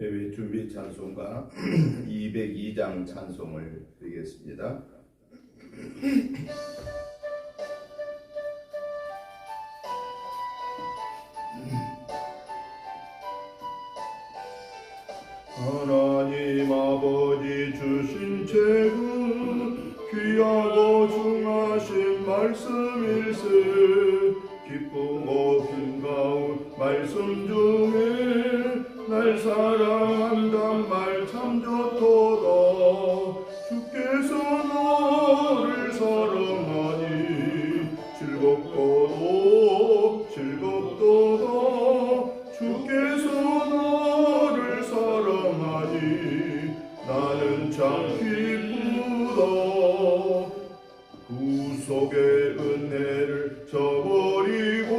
예배 준비 찬송가 202장 찬송을 드리겠습니다. 하나님 아버지 주신 책은 귀하고 중하신 말씀일세. 기쁘고 빈가운 말씀 중에 날 사랑한단 말 참 좋도다. 주께서 너를 사랑하니 즐겁도다 즐겁도다. 주께서 너를 사랑하니 나는 참 기쁘다. 구속의 은혜를 저버리고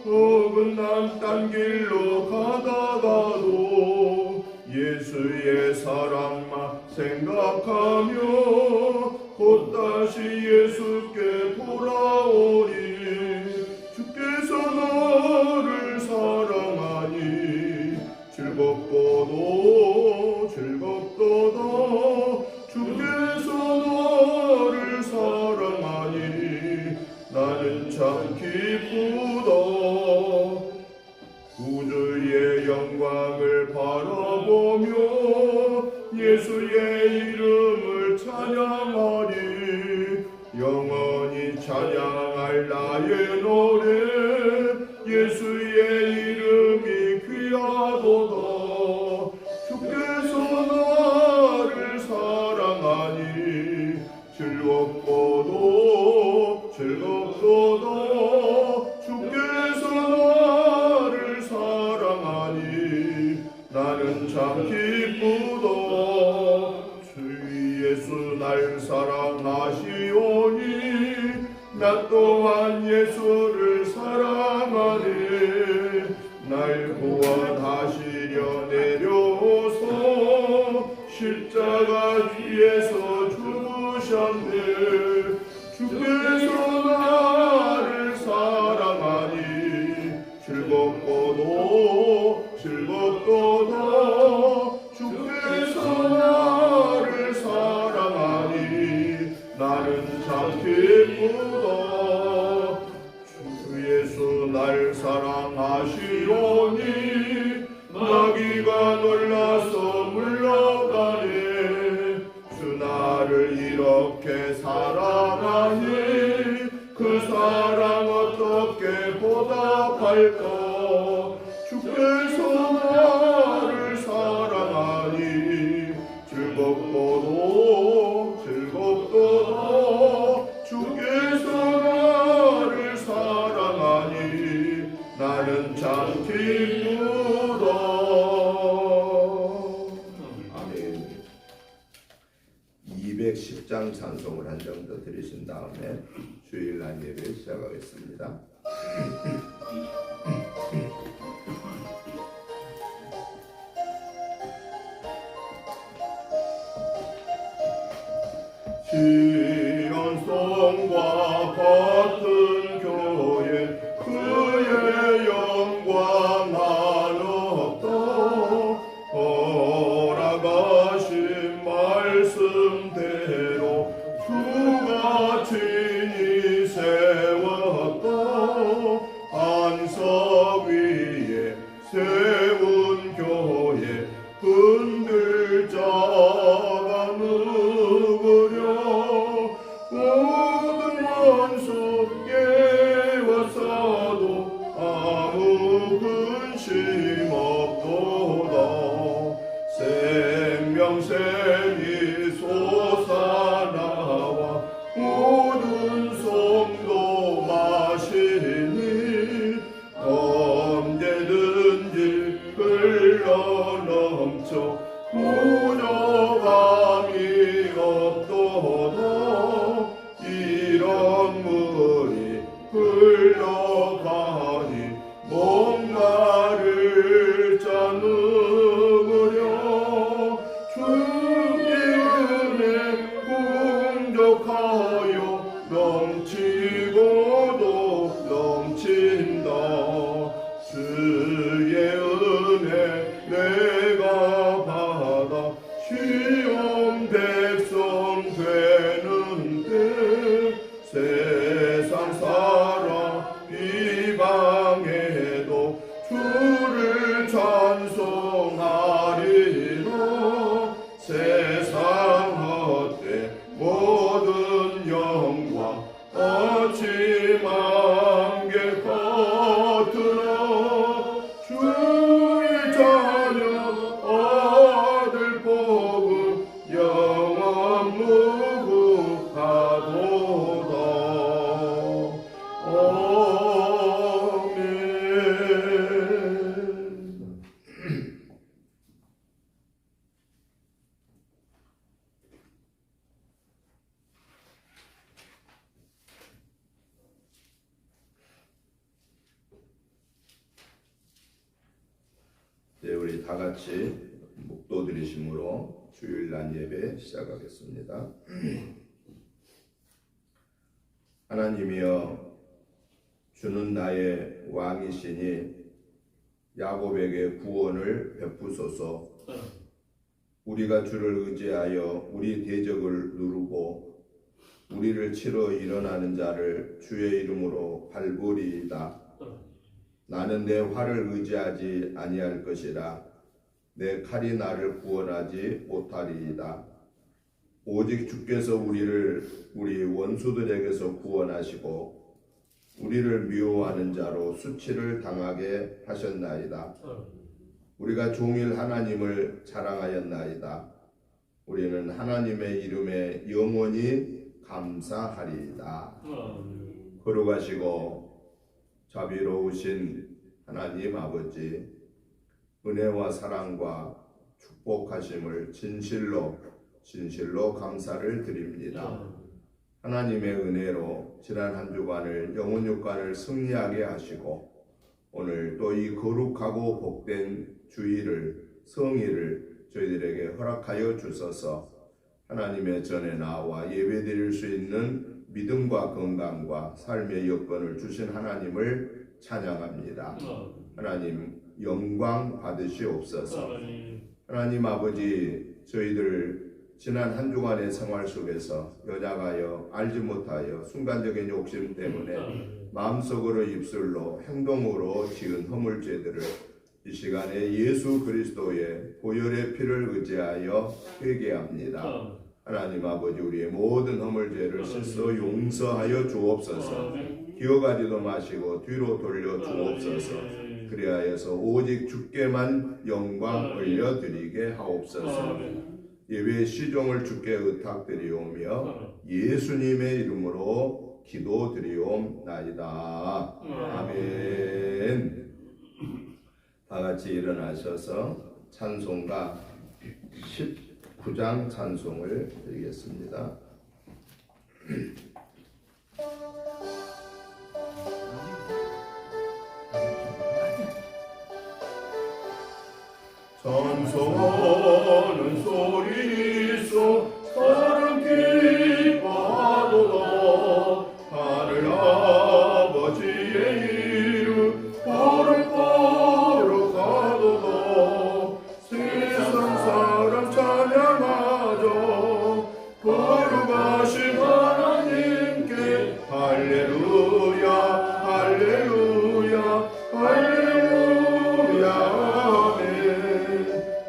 어긋난 딴 길로 가다가도 예수의 사랑만 생각하며 곧 다시 예수께 돌아오니 주께서 너를 사랑하니 즐겁도다 즐겁도다. 주께서 너를 사랑하니 나는 참 기쁘다. 구주의 영광을 바라보며 예수의 이름을 찬양하니 영원히 찬양할 나의 노래. 예수의 이름이 귀하도다. 주께서 나를 사랑하니 즐겁도다 즐겁도다. 주께서 나를 사랑하니 나는 참 기쁘다. 주 예수 날 사랑하시오니 나 또한 예수를 사랑하네. 날 구원하시려 내려오소 십자가 뒤에서 죽으셨네. 주께서 나를 사랑하니 즐겁도다 즐겁도다. 주께서 나를 사랑하니 나는 참 기쁘다. 주 예수 날 사랑하시오니 마귀가 놀라서 물러가네. 주 나를 이렇게 사랑하니 그 사랑 어떻게 보답할까. 주께서 나를 사랑하니 즐겁도다 즐겁도다. 주께서 나를 사랑하니 나는 참 기쁘다. 아멘. 210장 찬송을 한 장 더 드리신 다음에 주일날 예배 시작하겠습니다. 시온성과 같은 교회 그의 영광 나눴다. 허락하신 말씀대로 주가 친히 세웠다. 안석 위에 세운 교회 흔들 자가 누구랴. 모든 원수 깨웠어도 아무 근심 없도다. 생명샘이 솟아나와 모든 성도 마시니 언제든지 흘러넘쳐 부족함이 없도다. 이런 물이 흘러가니 목마를 자 누구랴. 주의 은혜 풍족하여 넘치고도 넘친다. 주의 은혜 내가 네, 우리 다 같이 묵도 드리심으로 주일날 예배 시작하겠습니다. 하나님이여, 주는 나의 왕이시니 야곱에게 구원을 베푸소서. 우리가 주를 의지하여 우리 대적을 누르고 우리를 치러 일어나는 자를 주의 이름으로 밟으리이다. 나는 내 활을 의지하지 아니할 것이라. 내 칼이 나를 구원하지 못하리이다. 오직 주께서 우리를 우리 원수들에게서 구원하시고 우리를 미워하는 자로 수치를 당하게 하셨나이다. 우리가 종일 하나님을 자랑하였나이다. 우리는 하나님의 이름에 영원히 감사하리이다. 거룩하시고 자비로우신 하나님 아버지, 은혜와 사랑과 축복하심을 진실로 감사를 드립니다. 하나님의 은혜로 지난 한 주간을 영혼 육간을 승리하게 하시고 오늘 또 이 거룩하고 복된 주일을, 성일을 저희들에게 허락하여 주셔서 하나님의 전에 나와 예배드릴 수 있는 믿음과 건강과 삶의 여건을 주신 하나님을 찬양합니다. 하나님 영광 받으시옵소서. 하나님 아버지, 저희들 지난 한 주간의 생활 속에서 연약하여 알지 못하여 순간적인 욕심 때문에 마음속으로 입술로 행동으로 지은 허물죄들을 이 시간에 예수 그리스도의 보혈의 피를 의지하여 회개합니다. 하나님 아버지, 우리의 모든 허물죄를 씻어 용서하여 주옵소서. 기억하지도 마시고 뒤로 돌려 주옵소서. 그리하여서 오직 주께만 영광 올려드리게 하옵소서. 예배 시종을 주께 의탁드리오며 예수님의 이름으로 기도드리옵나이다. 아멘. 다같이 일어나셔서 찬송가 19장 찬송을 드리겠습니다. 찬송하는 소리 있어 사랑 기뻐하도다. 하늘 아버지의 이름 거룩하도다. 세상 사람 찬양하죠. 거룩하신 하나님께 할렐루야 할렐루야 할렐루야.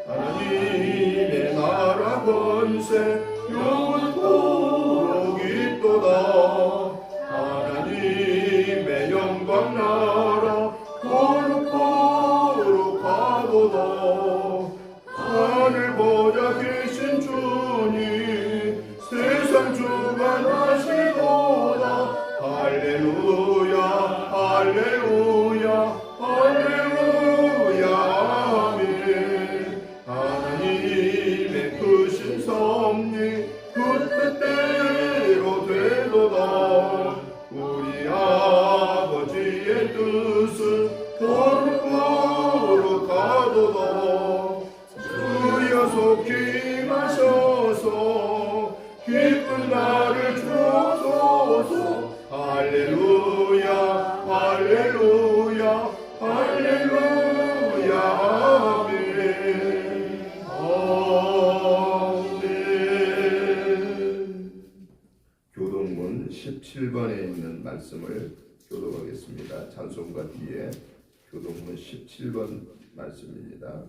하나님의 나라 권세 영원토록 있도다. 하나님의 영광 나라 거룩하도다. 하늘 보좌 계신 주님 세상 주관하시도다. 할렐루야 할렐루야 할렐루야. 아멘. 하나님의 크신 섭리 그 뜻대로 되도다. 우리 아버지의 뜻은 거룩하도다. 주여 속히 임하셔서 기쁜 날을 주옵소서. 할렐루야 할렐루야 할렐루야. 아멘. 아멘. 교동문 17번에 있는 말씀을 교독하겠습니다. 찬송가 뒤에 교동문 17번 말씀입니다.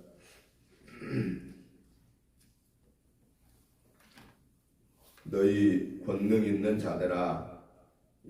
너희 권능 있는 자들아,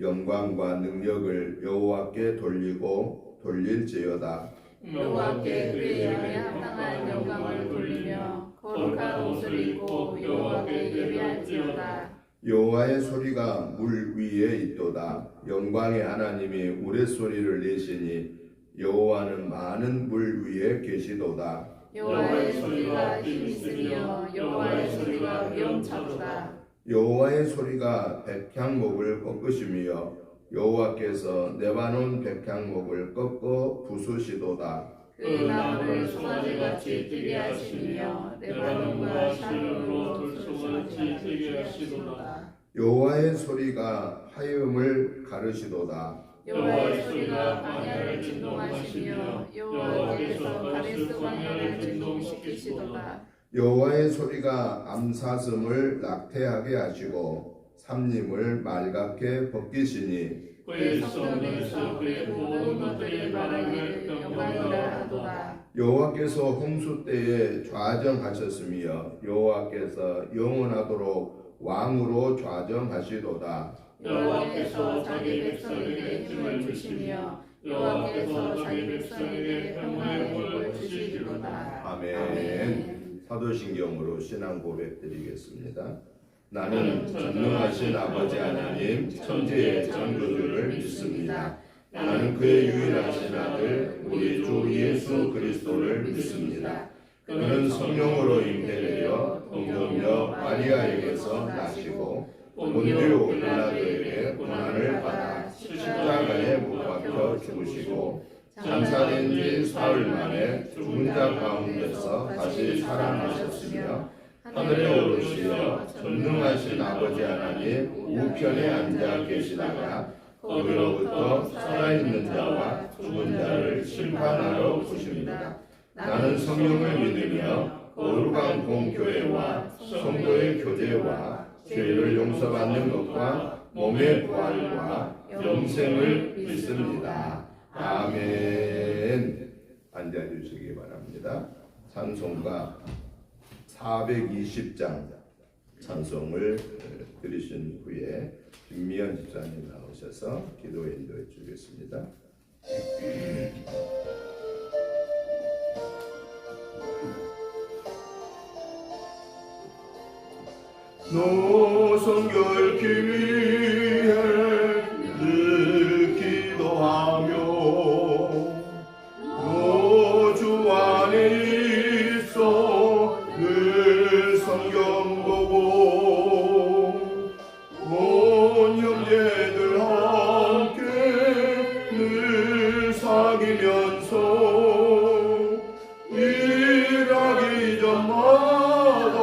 영광과 능력을 여호와께 돌리고 돌릴지어다. 여호와께 그에게 합당한 영광을 돌리며 거룩한 옷을 입고 여호와께 예배할지어다. 여호와의 소리가 물 위에 있도다. 영광의 하나님이 우레소리를 내시니 여호와는 많은 물 위에 계시도다. 여호와의 소리가 힘 있으며 여호와의 소리가 위엄차도다. 여호와의 소리가 백향목을 꺾으시며 여호와께서 레바논 백향목을 꺾어 부수시도다. 그 나무를 송아지같이 뛰게 하시며 레바논과 샤론으로 돌소같이 뛰게 하시도다. 여호와의 소리가 화염을 가르시도다. 여호와의 소리가 광야를 진동하시며 여호와께서 가데스 광야를 진동시키시도다. 여호와의 소리가 암사슴을 낙태하게 하시고 삼림을 맑게 벗기시니 그의 성전에서 그의 모든 것들이 말하기를 영광이라 하도다. 여호와께서 홍수 때에 좌정하셨으며 여호와께서 영원하도록 왕으로 좌정하시도다. 여호와께서 자기 백성에게 힘을 주시며 여호와께서 자기 백성에게 평화의 복을 주시리로다. 아멘. 사도신경으로 신앙 고백 드리겠습니다. 나는 전능하신 아버지 하나님 천지의 창조주를 믿습니다. 나는 그의 유일하신 아들 우리 주 예수 그리스도를 믿습니다. 그는 성령으로 잉태되어 동정녀 마리아에게서 나시고 본디오 빌라도에게 고난을 받아 십자가에 못 박혀 죽으시고 장사된 지 사흘 만에 죽은 자 가운데서 다시 살아나셨으며 하늘에 오르시어 전능하신 아버지 하나님 우편에 앉아 계시다가 거기로부터 살아있는 자와 죽은 자를 심판하러 오십니다. 나는 성령을 믿으며 거룩한 공교회와 성도의 교제와 죄를 용서받는 것과 몸의 부활과 영생을 믿습니다. 아멘. 앉아주시기 바랍니다. 찬송가 420장 찬송을 들으신 후에 김미연 집사님 나오셔서 기도에 인도해 주겠습니다. 노성결기 위해 늘 기도하며 노주 안에 있어 늘 성경 보고 온 형제들 함께 늘 사귀면서 일하기 전마다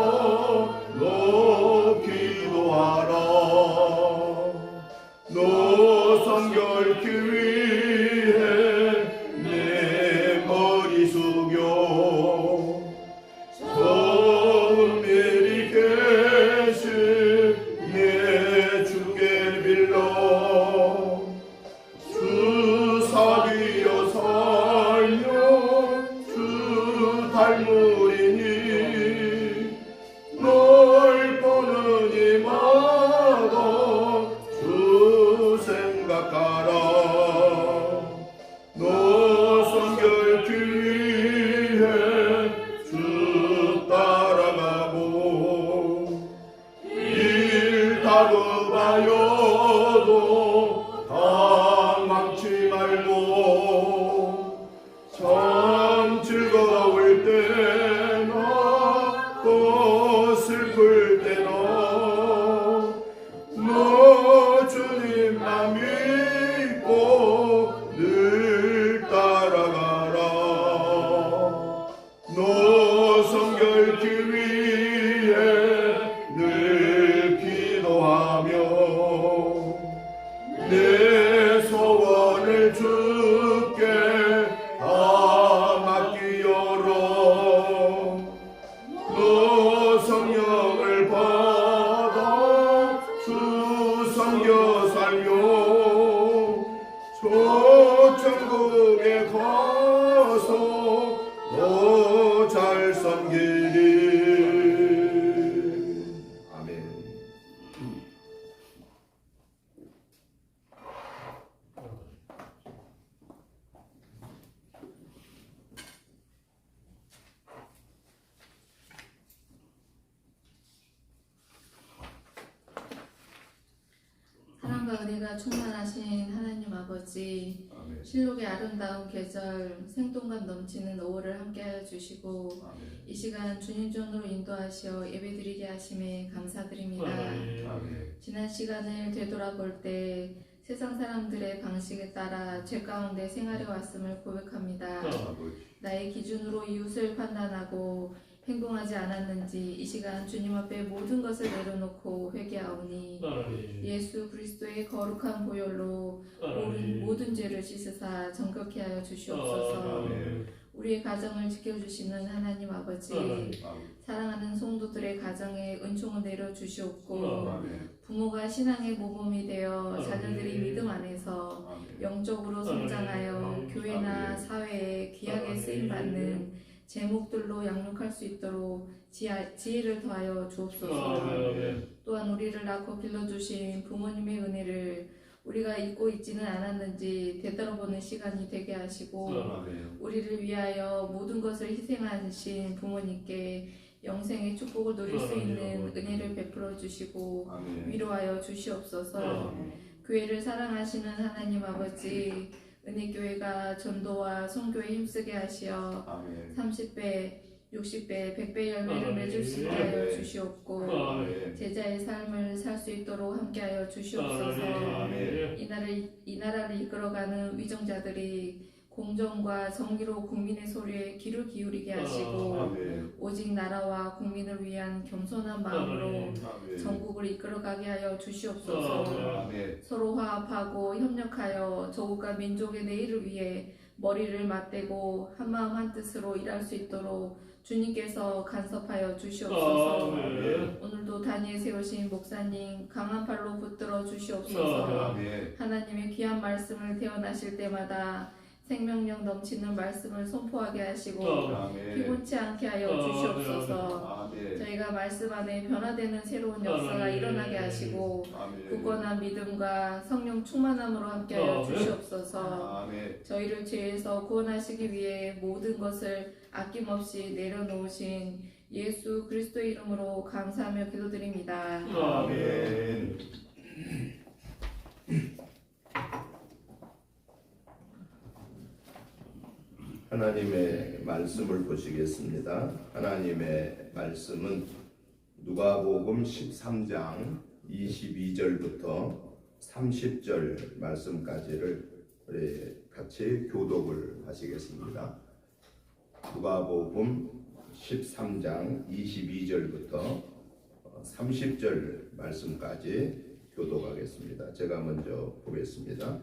너 기도하라. 너 성결기 위해 내 머리 숙여 은밀히 계신 내 주께 빌러 주 사귀어 살려 주 닮으리니 널 보는 이마다 주 생각하라. 너 성결기 위해 주 따라가고 일 다급하여도 당망치 말고 참 즐거울 때나 또 슬플 때나 너 주님만 믿고 늘 따라가라. 너 성결기 위해 늘 기도하며 내 소원을 주께 다 맡기어라. 너 성령을 받아 주 섬겨 살며 저 천국에 가서 더 잘 섬기리. 아멘. 사랑과 은혜가 충만하신 하나님 아버지, 아멘. 실록의 아름다운 계절, 생동감 넘치는 5월을 함께하여 주시고 아멘. 이 시간 주님 전으로 인도하시어 예배드리게 하심에 감사드립니다. 아멘. 지난 시간을 되돌아볼 때 세상 사람들의 방식에 따라 죄 가운데 생활해 왔음을 고백합니다. 아버지. 나의 기준으로 이웃을 판단하고 행동하지 않았는지 이 시간 주님 앞에 모든 것을 내려놓고 회개하오니 예수 그리스도의 거룩한 보혈로 모든 죄를 씻으사 정결케 하여 주시옵소서. 우리의 가정을 지켜주시는 하나님 아버지, 사랑하는 성도들의 가정에 은총을 내려주시옵고 부모가 신앙의 모범이 되어 자녀들이 믿음 안에서 영적으로 성장하여 교회나 사회에 귀하게 쓰임받는 제목들로 양육할 수 있도록 지혜를 더하여 주옵소서. 또한 우리를 낳고 길러주신 부모님의 은혜를 우리가 잊고 있지는 않았는지 되돌아보는 시간이 되게 하시고 우리를 위하여 모든 것을 희생하신 부모님께 영생의 축복을 누릴 수 있는 은혜를 베풀어 주시고 위로하여 주시옵소서. 교회를 사랑하시는 하나님 아버지, 은혜교회가 전도와 선교에 힘쓰게 하시어 30배, 60배, 100배 열매를 맺을 수 있게 하여 주시옵고 제자의 삶을 살 수 있도록 함께하여 주시옵소서. 이 나라를 이끌어가는 위정자들이 공정과 정의로 국민의 소리에 귀를 기울이게 하시고 오직 나라와 국민을 위한 겸손한 마음으로 전국을 이끌어가게 하여 주시옵소서. 서로 화합하고 협력하여 조국과 민족의 내일을 위해 머리를 맞대고 한마음 한뜻으로 일할 수 있도록 주님께서 간섭하여 주시옵소서. 오늘도 단위에 세우신 목사님 강한 팔로 붙들어 주시옵소서. 하나님의 귀한 말씀을 태어나실 때마다 생명력 넘치는 말씀을 선포하게 하시고 피곤치 않게 하여 주시옵소서. 저희가 말씀 안에 변화되는 새로운 역사가 일어나게 하시고 굳건한 믿음과 성령 충만함으로 함께하여 주시옵소서. 저희를 죄에서 구원하시기 위해 모든 것을 아낌없이 내려놓으신 예수 그리스도의 이름으로 감사하며 기도드립니다. 아멘. 하나님의 말씀을 보시겠습니다. 하나님의 말씀은 누가복음 13장 22절부터 30절 말씀까지를 우리 같이 교독을 하시겠습니다. 누가복음 13장 22절부터 30절 말씀까지 교독하겠습니다. 제가 먼저 보겠습니다.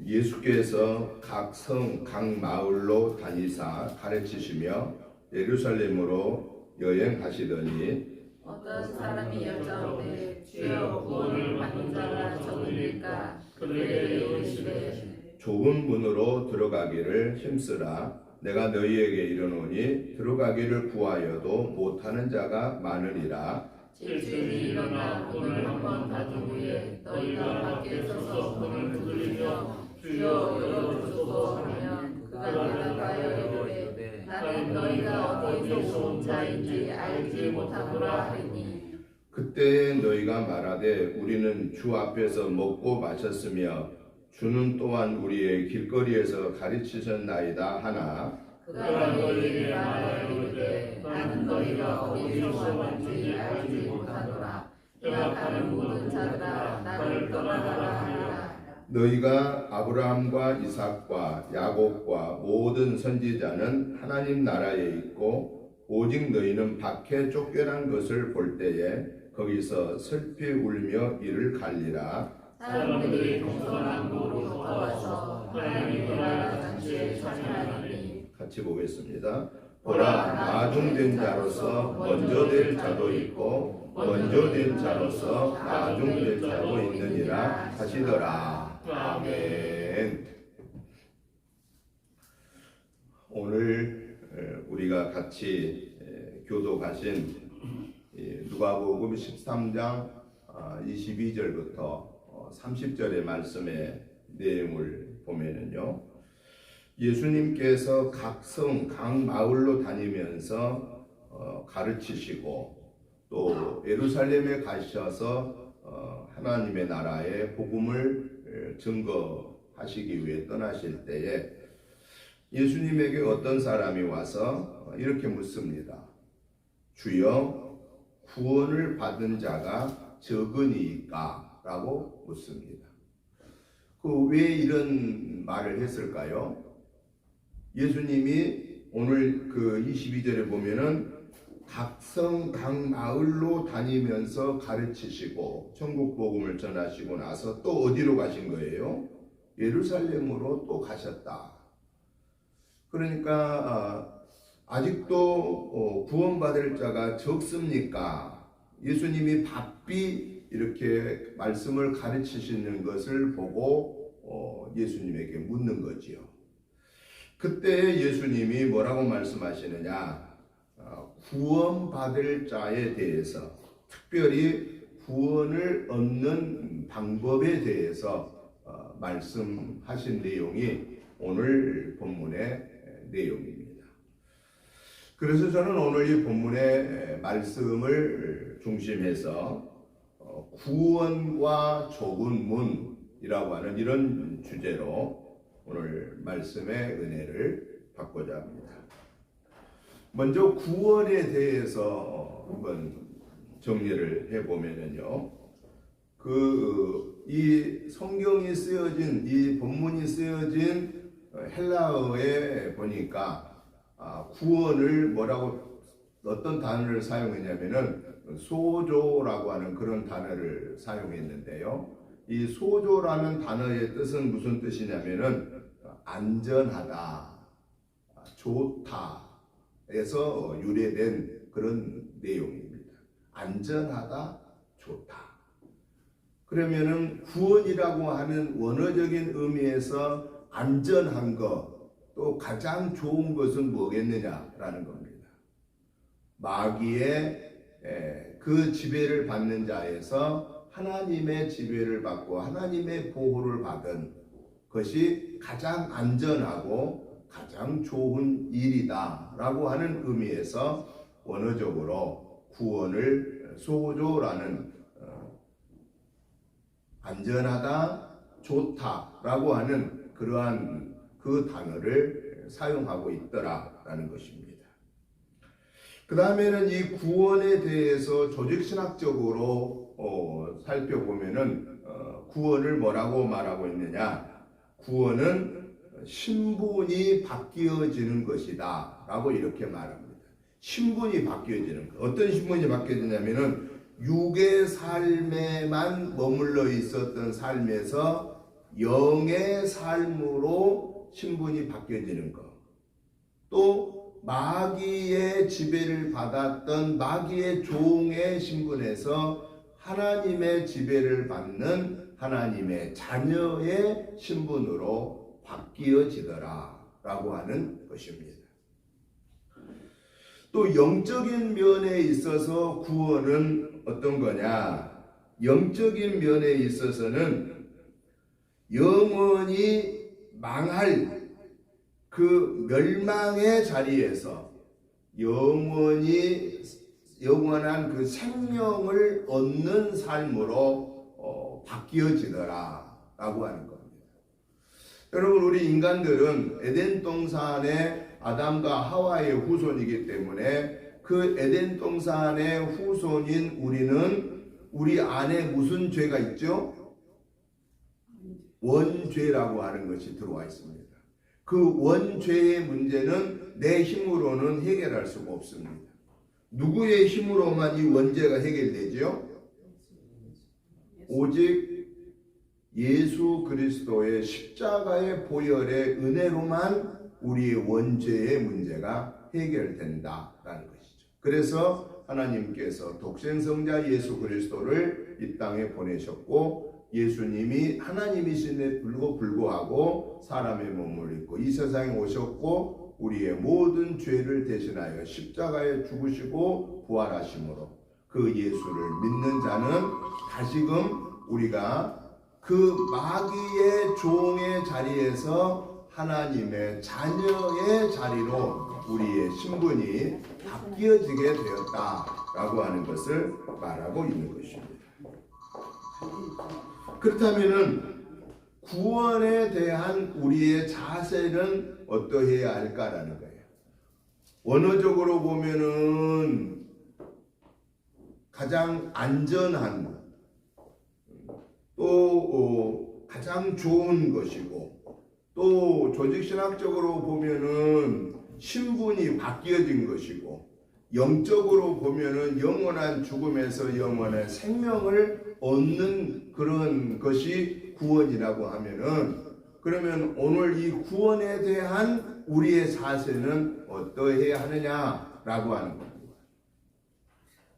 예수께서 각 성, 각 마을로 다니사 가르치시며 예루살렘으로 여행하시더니 어떤 사람이 여자오되 주여 구원을 받는 자가 적으니까 그들에게 이르시되 좁은 문으로 들어가기를 힘쓰라. 내가 너희에게 이르노니 들어가기를 구하여도 못하는 자가 많으리라. 집주인이 일어나 문을 한번 닫은 후에 너희가 밖에 서서 문을 두드리며 주여 열어주소서 하면 그가 대답하여 이르되 나는 너희가 어디에서 온 자인지 알지 못하노라 하리니 그때 너희가 말하되 우리는 주 앞에서 먹고 마셨으며 주는 또한 우리의 길거리에서 가르치셨나이다 하나 그가 너희에게 말하여 이르되 나는 너희가 어디에서 왔는지 알지 못하노라. 내가 가는 모든 자들아 나를 떠나가라 하리라. 너희가 아브라함과 이삭과 야곱과 모든 선지자는 하나님 나라에 있고 오직 너희는 밖에 쫓겨난 것을 볼 때에 거기서 슬피 울며 이를 갈리라. 사람들이 동서남 모로부터 와서 하나님의 나라 잔치에 참여하리니 같이 보겠습니다. 보라 나중된 자로서 먼저 될 자도 있고 먼저 된 자로서 나중될 자도 있느니라 하시더라. 아멘. 오늘 우리가 같이 교독하신 누가복음 13장 22절부터 30절의 말씀의 내용을 보면은요. 예수님께서 각 성, 각 마을로 다니면서 가르치시고 또 예루살렘에 가셔서 하나님의 나라의 복음을 증거하시기 위해 떠나실 때에 예수님에게 어떤 사람이 와서 이렇게 묻습니다. 주여, 구원을 받은 자가 적으니까? 라고 묻습니다. 왜 이런 말을 했을까요? 예수님이 오늘 22절에 보면은 각성 각 마을로 다니면서 가르치시고 천국 복음을 전하시고 나서 또 어디로 가신 거예요? 예루살렘으로 또 가셨다. 그러니까 아직도 구원받을 자가 적습니까? 예수님이 바삐 이렇게 말씀을 가르치시는 것을 보고 예수님에게 묻는 거지요. 그때 예수님이 뭐라고 말씀하시느냐? 구원받을 자에 대해서, 특별히 구원을 얻는 방법에 대해서 말씀하신 내용이 오늘 본문의 내용입니다. 그래서 저는 오늘 이 본문의 말씀을 중심해서 구원과 좁은 문이라고 하는 이런 주제로 오늘 말씀의 은혜를 받고자 합니다. 먼저 구원에 대해서 한번 정리를 해보면요. 이 성경이 쓰여진, 이 본문이 쓰여진 헬라어에 보니까 구원을 어떤 단어를 사용했냐면은 소조라고 하는 그런 단어를 사용했는데요. 이 소조라는 단어의 뜻은 무슨 뜻이냐면은 안전하다, 좋다 에서 유래된 그런 내용입니다. 안전하다, 좋다. 그러면은 구원이라고 하는 원어적인 의미에서 안전한 것, 또 가장 좋은 것은 뭐겠느냐라는 겁니다. 마귀의 그 지배를 받는 자에서 하나님의 지배를 받고 하나님의 보호를 받은 것이 가장 안전하고 가장 좋은 일이다 라고 하는 의미에서 원어적으로 구원을 소조라는 안전하다, 좋다 라고 하는 그러한 그 단어를 사용하고 있더라라는 것입니다. 그 다음에는 이 구원에 대해서 조직신학적으로 살펴보면은 구원을 뭐라고 말하고 있느냐? 구원은 신분이 바뀌어지는 것이다 라고 이렇게 말합니다. 신분이 바뀌어지는 것. 어떤 신분이 바뀌어지냐면은 육의 삶에만 머물러 있었던 삶에서 영의 삶으로 신분이 바뀌어지는 것. 또 마귀의 지배를 받았던 마귀의 종의 신분에서 하나님의 지배를 받는 하나님의 자녀의 신분으로 바뀌어지더라 라고 하는 것입니다. 또 영적인 면에 있어서 구원은 어떤 거냐? 영적인 면에 있어서는 영원히 망할 그 멸망의 자리에서 영원한 그 생명을 얻는 삶으로 바뀌어지더라 라고 하는 겁니다. 여러분, 우리 인간들은 에덴 동산의 아담과 하와의 후손이기 때문에 그 에덴 동산의 후손인 우리는 우리 안에 무슨 죄가 있죠? 원죄라고 하는 것이 들어와 있습니다. 그 원죄의 문제는 내 힘으로는 해결할 수가 없습니다. 누구의 힘으로만 이 원죄가 해결되죠? 오직 예수 그리스도의 십자가의 보혈의 은혜로만 우리의 원죄의 문제가 해결된다라는 것이죠. 그래서 하나님께서 독생성자 예수 그리스도를 이 땅에 보내셨고, 예수님이 하나님이심에도 불구하고 사람의 몸을 입고 이 세상에 오셨고 우리의 모든 죄를 대신하여 십자가에 죽으시고 부활하심으로 그 예수를 믿는 자는 다시금 우리가 그 마귀의 종의 자리에서 하나님의 자녀의 자리로 우리의 신분이 바뀌어지게 되었다라고 하는 것을 말하고 있는 것입니다. 그렇다면은 구원에 대한 우리의 자세는 어떠해야 할까라는 거예요. 원어적으로 보면은 가장 안전한, 또 가장 좋은 것이고, 또 조직신학적으로 보면은 신분이 바뀌어진 것이고, 영적으로 보면은 영원한 죽음에서 영원한 생명을 얻는 그런 것이 구원이라고 하면은, 그러면 오늘 이 구원에 대한 우리의 자세는 어떠해야 하느냐라고 하는 겁니다.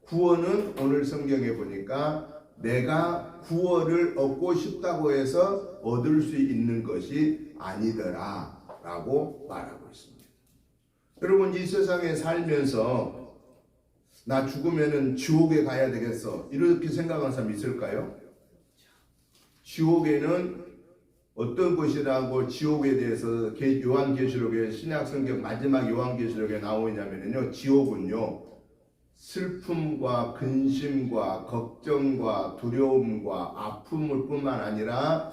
구원은 오늘 성경에 보니까 내가 구원을 얻고 싶다고 해서 얻을 수 있는 것이 아니더라 라고 말하고 있습니다. 여러분, 이 세상에 살면서 나 죽으면은 지옥에 가야 되겠어 이렇게 생각하는 사람 있을까요? 지옥에는 어떤 것이라고 지옥에 대해서 요한계시록의 신약성경 마지막 요한계시록에 나오냐면요, 지옥은요 슬픔과 근심과 걱정과 두려움과 아픔을 뿐만 아니라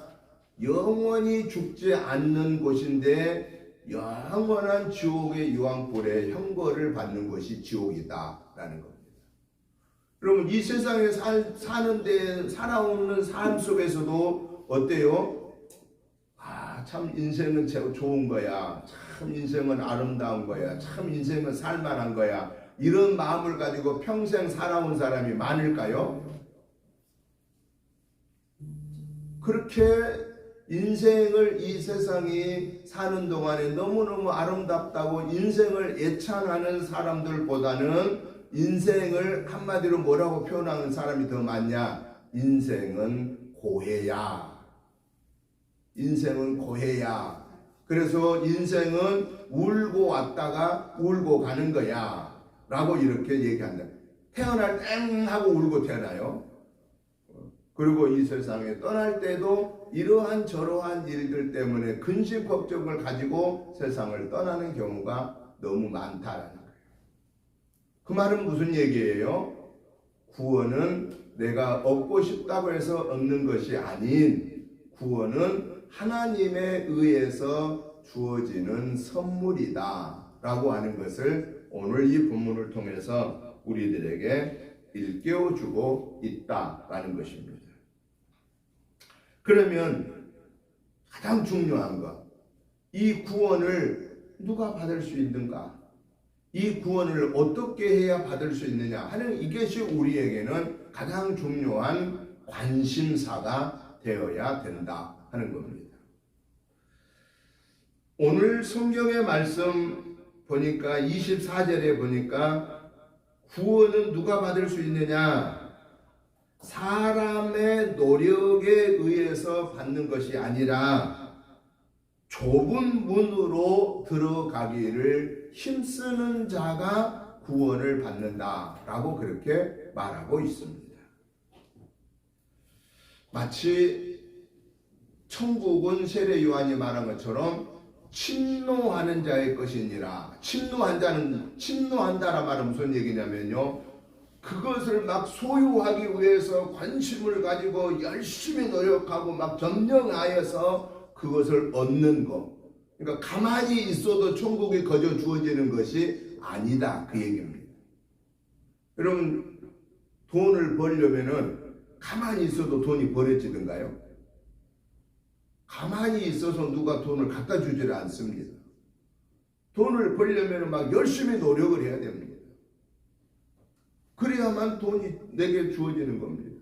영원히 죽지 않는 곳인데 영원한 지옥의 유황불에 형벌을 받는 것이 지옥이다라는 겁니다. 여러분, 이 세상에 사는데 살아오는 삶 속에서도 어때요? 참 인생은 좋은 거야. 참 인생은 아름다운 거야. 참 인생은 살만한 거야. 이런 마음을 가지고 평생 살아온 사람이 많을까요? 그렇게 인생을 이 세상이 사는 동안에 너무너무 아름답다고 인생을 애찬하는 사람들보다는 인생을 한마디로 뭐라고 표현하는 사람이 더 많냐? 인생은 고해야. 인생은 고해야. 그래서 인생은 울고 왔다가 울고 가는 거야 라고 이렇게 얘기한다. 태어날 땡 하고 울고 태어나요. 그리고 이 세상에 떠날 때도 이러한 저러한 일들 때문에 근심 걱정을 가지고 세상을 떠나는 경우가 너무 많다라는 거예요. 그 말은 무슨 얘기예요? 구원은 내가 얻고 싶다고 해서 얻는 것이 아닌, 구원은 하나님에 의해서 주어지는 선물이다 라고 하는 것을 오늘 이 본문을 통해서 우리들에게 일깨워주고 있다라는 것입니다. 그러면 가장 중요한 것, 이 구원을 누가 받을 수 있는가? 이 구원을 어떻게 해야 받을 수 있느냐 하는 이것이 우리에게는 가장 중요한 관심사가 되어야 된다 하는 겁니다. 오늘 성경의 말씀 보니까 24절에 보니까 구원은 누가 받을 수 있느냐? 사람의 노력에 의해서 받는 것이 아니라 좁은 문으로 들어가기를 힘쓰는 자가 구원을 받는다라고 그렇게 말하고 있습니다. 마치 천국은 세례 요한이 말한 것처럼 침노하는 자의 것이니라. 침노한다라 말은 무슨 얘기냐면요, 그것을 막 소유하기 위해서 관심을 가지고 열심히 노력하고 막 점령하여서 그것을 얻는 것. 그러니까 가만히 있어도 천국이 거저 주어지는 것이 아니다 그 얘기입니다. 여러분, 돈을 벌려면은 가만히 있어도 돈이 벌어지던가요? 가만히 있어서 누가 돈을 갖다 주지를 않습니다. 돈을 벌려면 막 열심히 노력을 해야 됩니다. 그래야만 돈이 내게 주어지는 겁니다.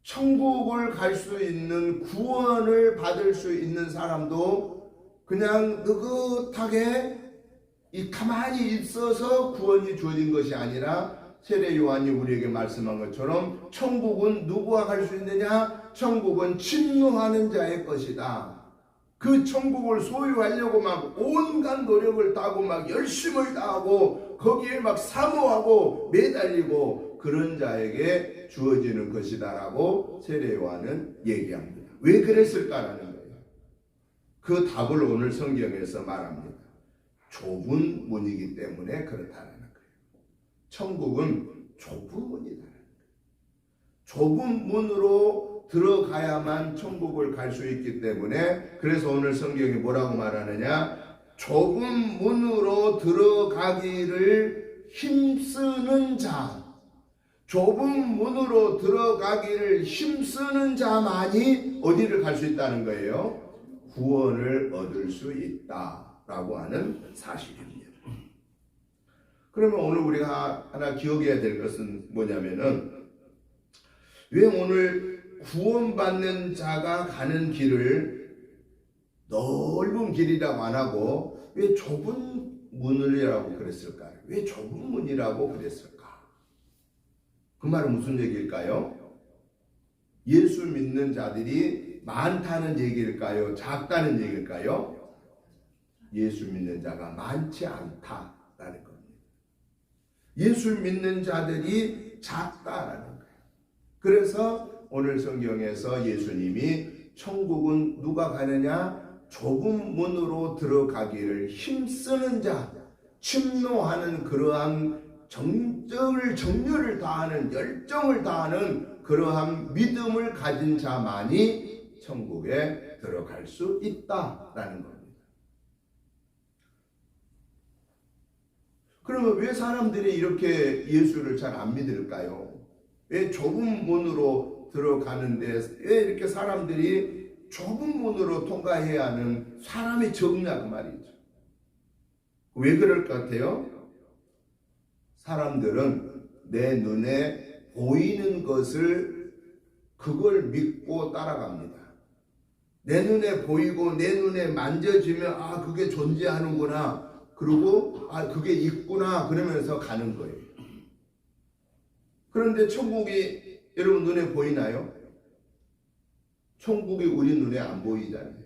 천국을 갈 수 있는, 구원을 받을 수 있는 사람도 그냥 느긋하게 가만히 있어서 구원이 주어진 것이 아니라 세례 요한이 우리에게 말씀한 것처럼 천국은 누구와 갈 수 있느냐? 천국은 침노하는 자의 것이다. 그 천국을 소유하려고 막 온갖 노력을 다하고 막 열심을 다하고 거기에 막 사모하고 매달리고 그런 자에게 주어지는 것이다라고 세례 요한은 얘기합니다. 왜 그랬을까라는 거예요. 그 답을 오늘 성경에서 말합니다. 좁은 문이기 때문에 그렇다는 거예요. 천국은 좁은 문이다. 좁은 문으로 들어가야만 천국을 갈 수 있기 때문에, 그래서 오늘 성경이 뭐라고 말하느냐, 좁은 문으로 들어가기를 힘쓰는 자, 좁은 문으로 들어가기를 힘쓰는 자만이 어디를 갈 수 있다는 거예요? 구원을 얻을 수 있다라고 하는 사실입니다. 그러면 오늘 우리가 하나 기억해야 될 것은 뭐냐면은, 왜 오늘 구원받는 자가 가는 길을 넓은 길이라고 안 하고 왜 좁은 문이라고 그랬을까요? 왜 좁은 문이라고 그랬을까? 그 말은 무슨 얘기일까요? 예수 믿는 자들이 많다는 얘기일까요? 작다는 얘기일까요? 예수 믿는 자가 많지 않다라는 겁니다. 예수 믿는 자들이 작다라는 거예요. 그래서 오늘 성경에서 예수님이 천국은 누가 가느냐? 좁은 문으로 들어가기를 힘쓰는 자, 침노하는 그러한 정열을 다하는, 열정을 다하는 그러한 믿음을 가진 자만이 천국에 들어갈 수 있다라는 겁니다. 그러면 왜 사람들이 이렇게 예수를 잘 안 믿을까요? 왜 좁은 문으로 들어가는데 왜 이렇게 사람들이 좁은 문으로 통과해야 하는 사람이 적냐고 말이죠. 왜 그럴 것 같아요? 사람들은 내 눈에 보이는 것을 그걸 믿고 따라갑니다. 내 눈에 보이고 내 눈에 만져지면 아 그게 존재하는구나, 그리고 아 그게 있구나 그러면서 가는 거예요. 그런데 천국이 여러분 눈에 보이나요? 천국이 우리 눈에 안 보이잖아요.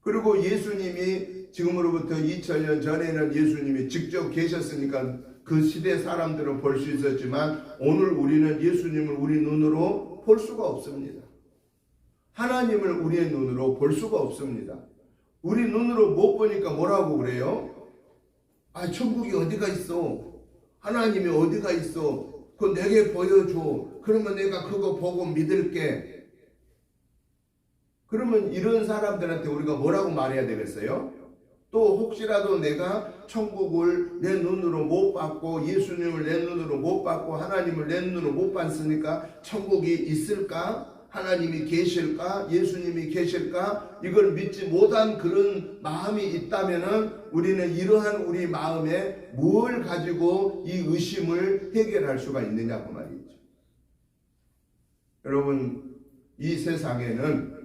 그리고 예수님이 지금으로부터 2000년 전에는 예수님이 직접 계셨으니까 그 시대 사람들은 볼 수 있었지만 오늘 우리는 예수님을 우리 눈으로 볼 수가 없습니다. 하나님을 우리의 눈으로 볼 수가 없습니다. 우리 눈으로 못 보니까 뭐라고 그래요? 아 천국이 어디가 있어? 하나님이 어디가 있어? 그거 내게 보여줘. 그러면 내가 그거 보고 믿을게. 그러면 이런 사람들한테 우리가 뭐라고 말해야 되겠어요? 또 혹시라도 내가 천국을 내 눈으로 못 봤고 예수님을 내 눈으로 못 봤고 하나님을 내 눈으로 못 봤으니까 천국이 있을까? 하나님이 계실까? 예수님이 계실까? 이걸 믿지 못한 그런 마음이 있다면은 우리는 이러한 우리 마음에 뭘 가지고 이 의심을 해결할 수가 있느냐고 말이죠. 여러분, 이 세상에는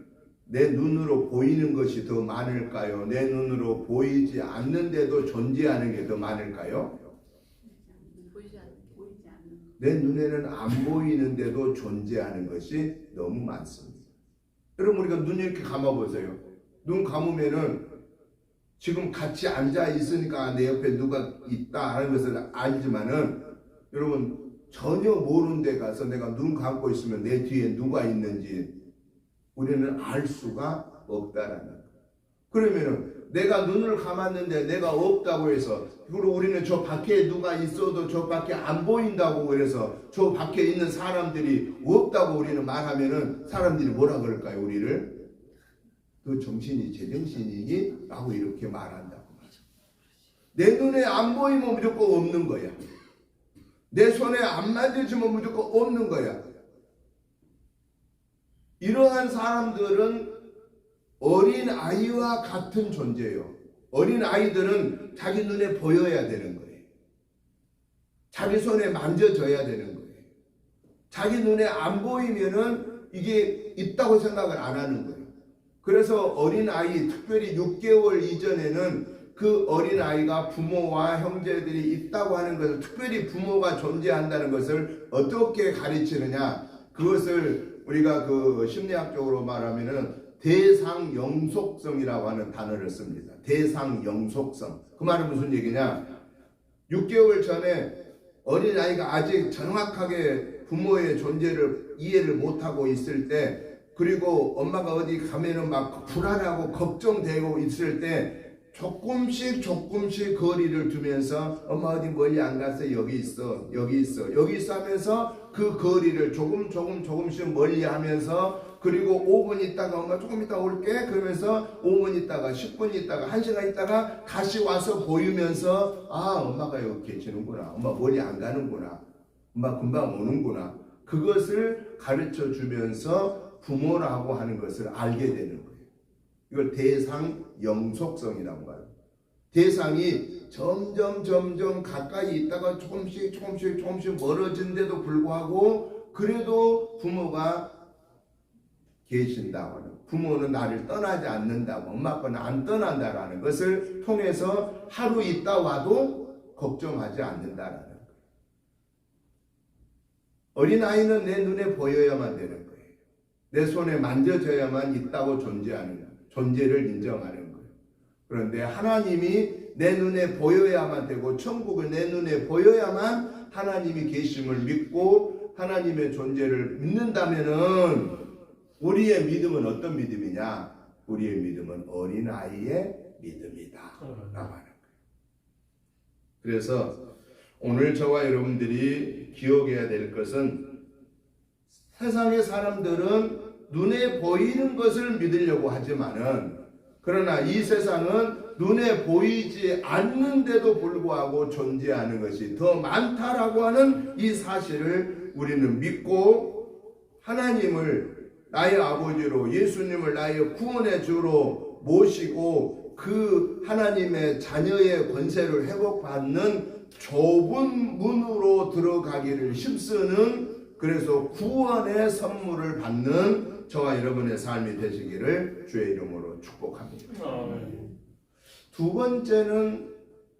내 눈으로 보이는 것이 더 많을까요? 내 눈으로 보이지 않는데도 존재하는 게 더 많을까요? 내 눈에는 안 보이는데도 존재하는 것이 너무 많습니다. 여러분 우리가 눈 이렇게 감아보세요. 눈 감으면은 지금 같이 앉아 있으니까 내 옆에 누가 있다 하는 것을 알지만은 여러분 전혀 모르는 데 가서 내가 눈 감고 있으면 내 뒤에 누가 있는지 우리는 알 수가 없다라는 거예요. 그러면은 내가 눈을 감았는데 내가 없다고 해서, 그리고 우리는 저 밖에 누가 있어도 저 밖에 안 보인다고 그래서 저 밖에 있는 사람들이 없다고 우리는 말하면은 사람들이 뭐라 그럴까요? 우리를 그 정신이 제정신이니? 라고 이렇게 말한다고. 내 눈에 안 보이면 무조건 없는 거야. 내 손에 안 만져지면 무조건 없는 거야. 이러한 사람들은 어린 아이와 같은 존재예요. 어린 아이들은 자기 눈에 보여야 되는 거예요. 자기 손에 만져져야 되는 거예요. 자기 눈에 안 보이면은 이게 있다고 생각을 안 하는 거예요. 그래서 어린 아이, 특별히 6개월 이전에는 그 어린 아이가 부모와 형제들이 있다고 하는 것을, 특별히 부모가 존재한다는 것을 어떻게 가르치느냐, 그것을 우리가 그 심리학적으로 말하면은 대상영속성이라고 하는 단어를 씁니다. 대상영속성. 그 말은 무슨 얘기냐? 6개월 전에 어린아이가 아직 정확하게 부모의 존재를 이해를 못하고 있을 때, 그리고 엄마가 어디 가면은 막 불안하고 걱정되고 있을 때 조금씩 거리를 두면서 엄마 어디 멀리 안 갔어, 여기 있어 하면서 그 거리를 조금씩 멀리하면서 그리고 5분 있다가 엄마 조금 있다가 올게 그러면서 5분 있다가 10분 있다가 1시간 있다가 다시 와서 보이면서 아 엄마가 여기 계시는구나, 엄마 멀리 안 가는구나, 엄마 금방 오는구나, 그것을 가르쳐 주면서 부모라고 하는 것을 알게 되는 거예요. 이걸 대상 영속성이라고 해요. 대상이 점점 가까이 있다가 조금씩 멀어진데도 불구하고 그래도 부모가 계신다고 하는, 부모는 나를 떠나지 않는다고, 엄마 아빠는 안 떠난다라는 것을 통해서 하루 있다 와도 걱정하지 않는다라는 거예요. 어린아이는 내 눈에 보여야만 되는 거예요. 내 손에 만져져야만 있다고 존재를 인정하는 거예요. 그런데 하나님이 내 눈에 보여야만 되고 천국을 내 눈에 보여야만 하나님이 계심을 믿고 하나님의 존재를 믿는다면은 우리의 믿음은 어떤 믿음이냐? 우리의 믿음은 어린아이의 믿음이다 라고 하는 거예요. 그래서 오늘 저와 여러분들이 기억해야 될 것은 세상의 사람들은 눈에 보이는 것을 믿으려고 하지만은 그러나 이 세상은 눈에 보이지 않는데도 불구하고 존재하는 것이 더 많다라고 하는 이 사실을 우리는 믿고 하나님을 나의 아버지로 예수님을 나의 구원의 주로 모시고 그 하나님의 자녀의 권세를 회복받는 좁은 문으로 들어가기를 힘쓰는, 그래서 구원의 선물을 받는 저와 여러분의 삶이 되시기를 주의 이름으로 축복합니다. 두 번째는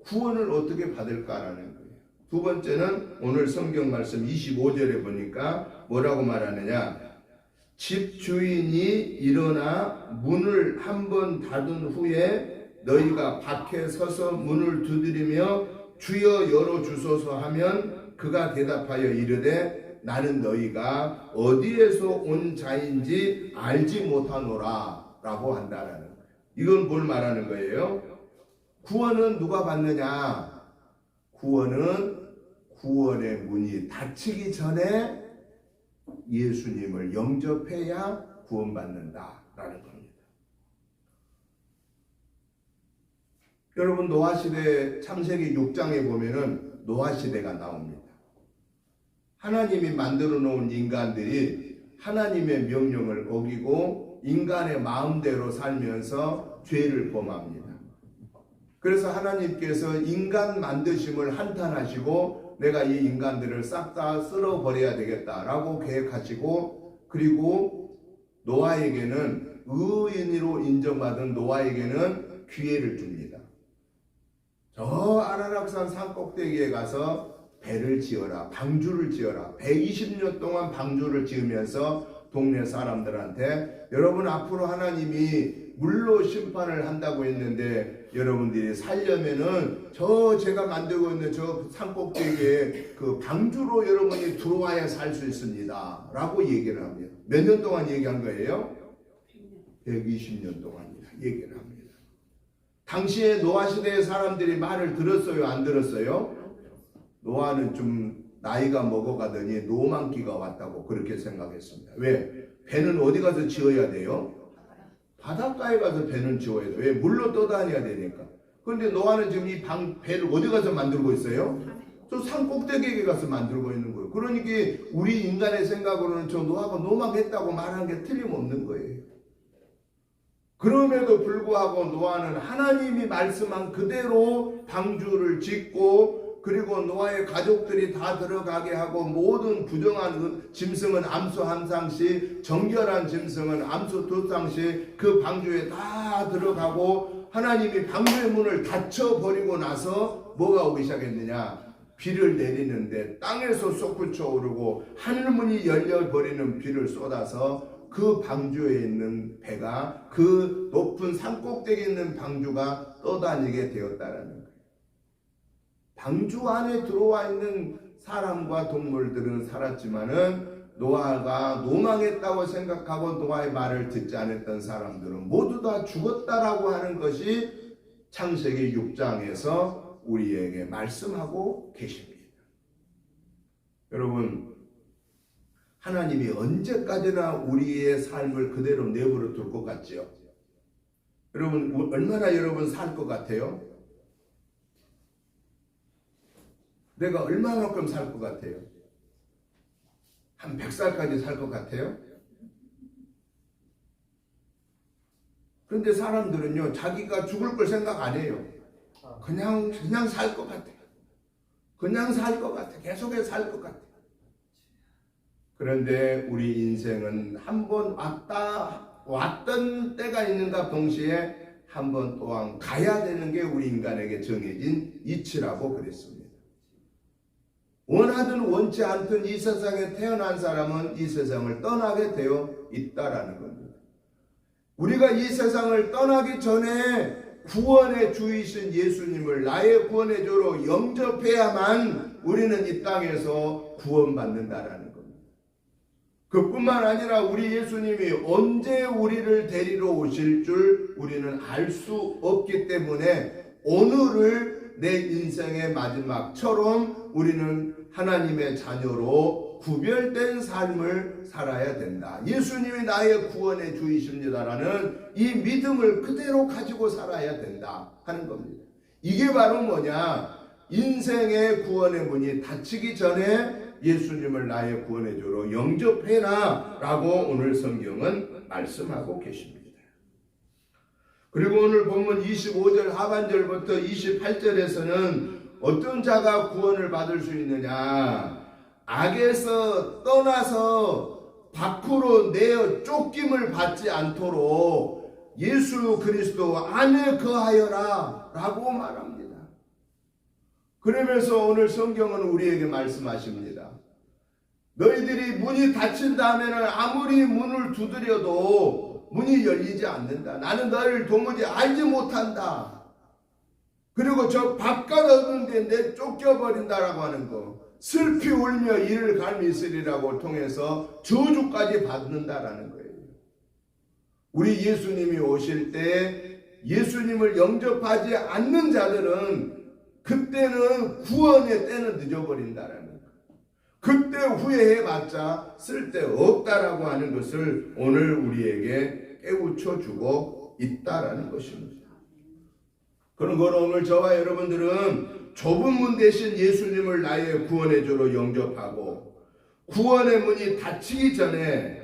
구원을 어떻게 받을까라는 거예요. 두 번째는 오늘 성경 말씀 25절에 보니까 뭐라고 말하느냐? 집 주인이 일어나 문을 한번 닫은 후에 너희가 밖에 서서 문을 두드리며 주여 열어주소서 하면 그가 대답하여 이르되 나는 너희가 어디에서 온 자인지 알지 못하노라 라고 한다라는 거예요. 이건 뭘 말하는 거예요? 구원은 누가 받느냐? 구원은 구원의 문이 닫히기 전에 예수님을 영접해야 구원받는다라는 겁니다. 여러분 노아시대 창세기 6장에 보면은 노아시대가 나옵니다. 하나님이 만들어 놓은 인간들이 하나님의 명령을 어기고 인간의 마음대로 살면서 죄를 범합니다. 그래서 하나님께서 인간 만드심을 한탄하시고 내가 이 인간들을 싹 다 쓸어버려야 되겠다라고 계획하시고, 그리고 노아에게는 의인으로 인정받은 노아에게는 기회를 줍니다. 저 아라락산 산꼭대기에 가서 배를 지어라, 방주를 지어라. 120년 동안 방주를 지으면서 동네 사람들한테 여러분 앞으로 하나님이 물로 심판을 한다고 했는데 여러분들이 살려면은 저 제가 만들고 있는 저 산꼭대기에 그 방주로 여러분이 들어와야 살 수 있습니다 라고 얘기를 합니다. 몇 년 동안 얘기한 거예요? 120년 동안 얘기를 합니다. 당시에 노아 시대의 사람들이 말을 들었어요, 안 들었어요? 노아는 좀 나이가 먹어가더니 노만기가 왔다고 그렇게 생각했습니다. 왜? 배는 어디 가서 지어야 돼요? 바닷가에 가서 배는 지어야 돼요. 왜? 물로 떠다녀야 되니까. 그런데 노아는 지금 이 배를 어디 가서 만들고 있어요? 저 산 꼭대기에 가서 만들고 있는 거예요. 그러니까 우리 인간의 생각으로는 저 노아가 노망했다고 말하는 게 틀림없는 거예요. 그럼에도 불구하고 노아는 하나님이 말씀한 그대로 방주를 짓고, 그리고 노아의 가족들이 다 들어가게 하고 모든 부정한 짐승은 암소 한 쌍씩, 정결한 짐승은 암소 두 쌍씩 그 방주에 다 들어가고, 하나님이 방주의 문을 닫혀버리고 나서 뭐가 오기 시작했느냐? 비를 내리는데 땅에서 솟구쳐 오르고 하늘문이 열려버리는 비를 쏟아서 그 방주에 있는 배가 그 높은 산꼭대기에 있는 방주가 떠다니게 되었다라는 거예요. 방주 안에 들어와 있는 사람과 동물들은 살았지만은 노아가 노망했다고 생각하고 노아의 말을 듣지 않았던 사람들은 모두 다 죽었다라고 하는 것이 창세기 6장에서 우리에게 말씀하고 계십니다. 여러분, 하나님이 언제까지나 우리의 삶을 그대로 내버려 둘 것 같지요? 여러분, 얼마나 여러분 살 것 같아요? 내가 얼마만큼 살 것 같아요? 한 100살까지 살 것 같아요? 그런데 사람들은요, 자기가 죽을 걸 생각 안 해요. 그냥 살 것 같아요. 그냥 살 것 같아. 계속해서 살 것 같아. 그런데 우리 인생은 한 번 왔던 때가 있는가 동시에 한 번 또한 가야 되는 게 우리 인간에게 정해진 이치라고 그랬습니다. 원하든 원치 않든 이 세상에 태어난 사람은 이 세상을 떠나게 되어 있다라는 겁니다. 우리가 이 세상을 떠나기 전에 구원의 주이신 예수님을 나의 구원의 주로 영접해야만 우리는 이 땅에서 구원받는다라는 겁니다. 그뿐만 아니라 우리 예수님이 언제 우리를 데리러 오실 줄 우리는 알 수 없기 때문에 오늘을 내 인생의 마지막처럼 우리는 하나님의 자녀로 구별된 삶을 살아야 된다. 예수님이 나의 구원의 주이십니다라는 이 믿음을 그대로 가지고 살아야 된다 하는 겁니다. 이게 바로 뭐냐? 인생의 구원의 문이 닫히기 전에 예수님을 나의 구원의 주로 영접해라 라고 오늘 성경은 말씀하고 계십니다. 그리고 오늘 본문 25절 하반절부터 28절에서는 어떤 자가 구원을 받을 수 있느냐? 악에서 떠나서 밖으로 내어 쫓김을 받지 않도록 예수 그리스도 안에 거하여라 라고 말합니다. 그러면서 오늘 성경은 우리에게 말씀하십니다. 너희들이 문이 닫힌 다음에는 아무리 문을 두드려도 문이 열리지 않는다. 나는 너희를 도무지 알지 못한다. 그리고 저 바깥 없는데 내 쫓겨버린다라고 하는 거, 슬피 울며 이를 갈미 있으리라고 통해서 저주까지 받는다라는 거예요. 우리 예수님이 오실 때 예수님을 영접하지 않는 자들은 그때는 구원의 때는 늦어버린다라는 거예요. 그때 후회해봤자 쓸데없다라고 하는 것을 오늘 우리에게 깨우쳐 주고 있다라는 것입니다. 그런 거로 오늘 저와 여러분들은 좁은 문 대신 예수님을 나의 구원의 주로 영접하고 구원의 문이 닫히기 전에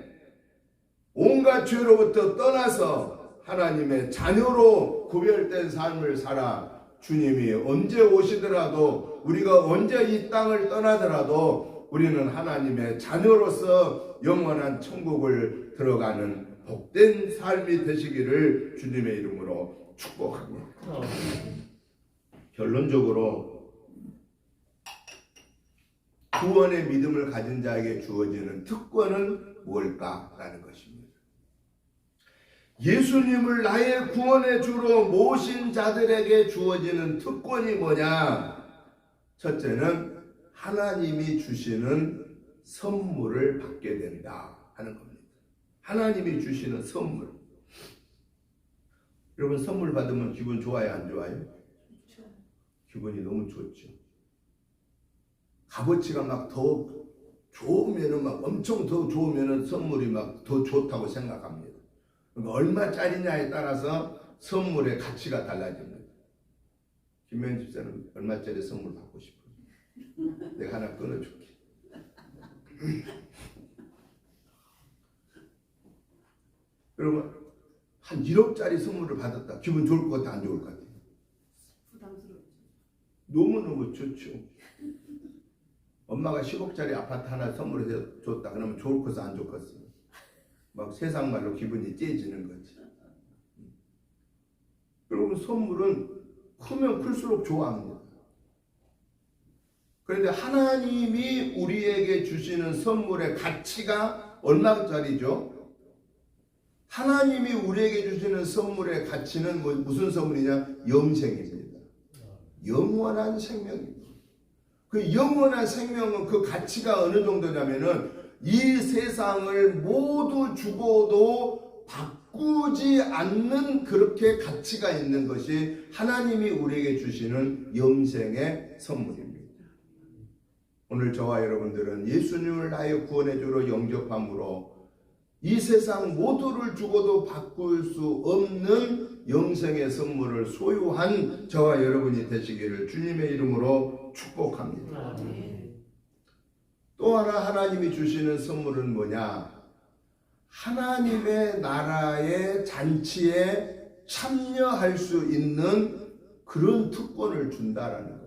온갖 죄로부터 떠나서 하나님의 자녀로 구별된 삶을 살아 주님이 언제 오시더라도 우리가 언제 이 땅을 떠나더라도 우리는 하나님의 자녀로서 영원한 천국을 들어가는 복된 삶이 되시기를 주님의 이름으로 축복합니다. 결론적으로 구원의 믿음을 가진 자에게 주어지는 특권은 무엇일까라는 것입니다. 예수님을 나의 구원의 주로 모신 자들에게 주어지는 특권이 뭐냐? 첫째는 하나님이 주시는 선물을 받게 된다 하는 겁니다. 하나님이 주시는 선물. 여러분 선물 받으면 기분 좋아요, 안 좋아요? 기분이 너무 좋죠. 값어치가 막 더 좋으면은 막 엄청 더 좋으면은 선물이 막 더 좋다고 생각합니다. 그러니까 얼마짜리냐에 따라서 선물의 가치가 달라집니다. 김명희 집사는 얼마짜리 선물 받고 싶어요? 내가 하나 끊어줄게. 여러분 한 1억짜리 선물을 받았다. 기분 좋을 것 같아, 안 좋을 것 같아? 부담스럽죠. 너무너무 좋죠. 엄마가 10억짜리 아파트 하나 선물해서 줬다. 그러면 좋을 것은 안 좋겠어. 막 세상 말로 기분이 째지는 거지. 여러분 선물은 크면 클수록 좋아합니다. 그런데 하나님이 우리에게 주시는 선물의 가치가 얼마짜리죠? 하나님이 우리에게 주시는 선물의 가치는 무슨 선물이냐? 영생입니다. 영원한 생명입니다. 그 영원한 생명은 그 가치가 어느 정도냐면은 이 세상을 모두 주고도 바꾸지 않는 그렇게 가치가 있는 것이 하나님이 우리에게 주시는 영생의 선물입니다. 오늘 저와 여러분들은 예수님을 나의 구원의 주로 영접함으로 이 세상 모두를 주고도 바꿀 수 없는 영생의 선물을 소유한 저와 여러분이 되시기를 주님의 이름으로 축복합니다. 또 하나 하나님이 주시는 선물은 뭐냐? 하나님의 나라의 잔치에 참여할 수 있는 그런 특권을 준다라는 겁니다.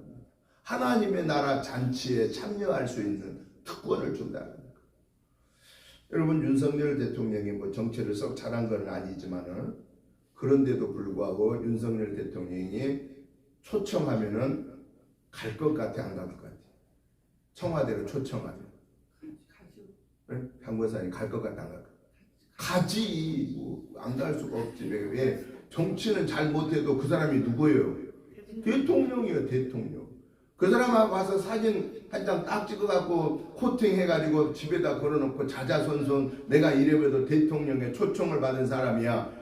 하나님의 나라 잔치에 참여할 수 있는 특권을 준다는 겁니다. 여러분, 윤석열 대통령이 뭐 정치를 썩 잘한 건 아니지만은 그런데도 불구하고 윤석열 대통령이 초청하면은 갈 것 같아, 안 갈 것 같아? 청와대로 초청하면. 강권사님 갈 것 같아, 안 갈 것 같아? 가지. 뭐 안 갈 수가 없지. 왜? 정치는 잘 못해도 그 사람이 누구예요? 대통령이에요, 대통령. 그 사람하고 와서 사진 한 장 딱 찍어갖고 코팅해가지고 집에다 걸어놓고 자자손손 내가 이래봬도 대통령의 초청을 받은 사람이야.